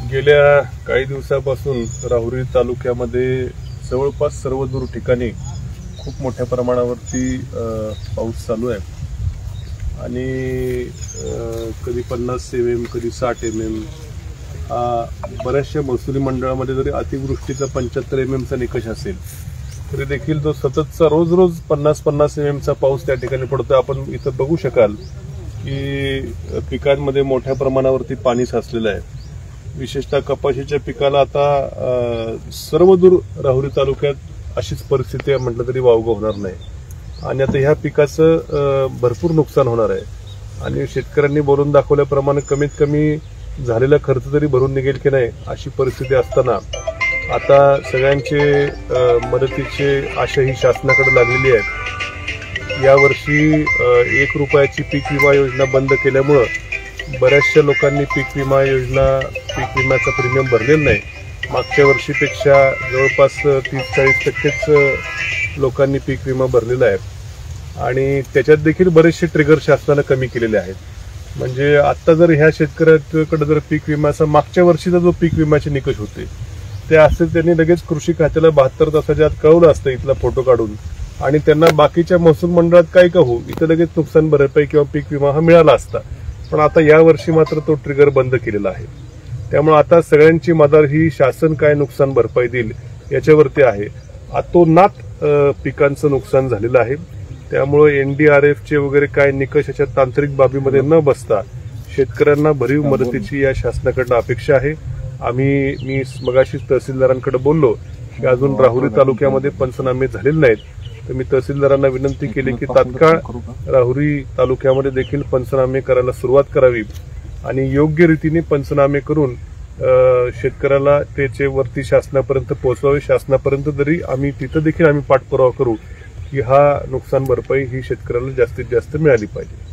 गेल्या काही दिवसापासून राहुरी तालुक्यामध्ये जवळपास सर्वदूर ठिकाणी खूप मोठ्या प्रमाणावरती पाऊस चालू आहे आणि कधी 50 mm कधी 60 mm बऱ्याचशा महसुली मंडळामध्ये जरी अतिवृष्टीचा 75 mm चा निकष असेल तरी देखील तो सततचा रोज 50 mm चा पाऊस त्या ठिकाणी पडतो। आपण इथं बघू शकाल की पिकांमध्ये मोठ्या प्रमाणावरती पाणी साचलेलं आहे। विशेषतः कपाशीच्या पिकाला आता सर्वदूर राहुरी तालुक्यात अशीच परिस्थिती आहे म्हटलं तरी वावगं होणार नाही आणि आता ह्या पिकाचं भरपूर नुकसान होणार आहे आणि शेतकऱ्यांनी बोलून दाखवल्याप्रमाणे कमीत कमी झालेला खर्च तरी भरून निघेल की नाही अशी परिस्थिती असताना आता सगळ्यांचे मदतीची आशा ही शासनाकडे लागलेली आहे। यावर्षी 1 रुपयाची पीक विमा योजना बंद केल्यामुळे बऱ्याचशा लोकांनी पीक विमा योजना पीक विम्याचा प्रीमियम भरलेला नाही। मागच्या वर्षीपेक्षा जवळपास 30-40% लोकांनी पीक विमा भरलेला आहे आणि त्याच्यात देखील बरेचसे ट्रिगर शासनाने कमी केलेले आहेत। म्हणजे आता जर ह्या शेतकऱ्याकडे जर पीक विम्याचा मागच्या वर्षीचा जो पीक विम्याचे निकष होते ते असते त्यांनी लगेच कृषी खात्याला 72 तासाच्या आत कळवलं असतं इथला फोटो काढून आणि त्यांना बाकीच्या महसूल मंडळात काय का हो इथं लगेच नुकसान भरपाई किंवा पीक विमा हा मिळाला असता। पण आता या वर्षी मात्र तो ट्रिगर बंद केलेला आहे। त्यामुळे आता सगळ्यांची मदार ही शासन काय नुकसान भरपाई देईल याच्यावरती आहे। अतोनात पिकांचं नुकसान झालेलं आहे। त्यामुळे NDRFचे वगैरे काय निकष याच्या तांत्रिक बाबीमध्ये न बसता शेतकऱ्यांना भरीव मदतीची या शासनाकडनं अपेक्षा आहे। मी मगाशीच तहसीलदारांकडे बोललो की अजून राहुरी तालुक्यामध्ये पंचनामे झालेले नाहीत तर मी तहसीलदारांना विनंती केली की तात्काळ राहुरी तालुक्यामध्ये देखील पंचनामे करायला सुरुवात करावी आणि योग्य रीतीने पंचनामे करून शेतकऱ्याला त्याचे वरती शासनापर्यंत पोहोचवावे। शासनापर्यंत तरी तिथं देखील आम्ही पाठपुरावा करू की हा नुकसान भरपाई ही शेतकऱ्याला जास्तीत जास्त मिळाली पाहिजे।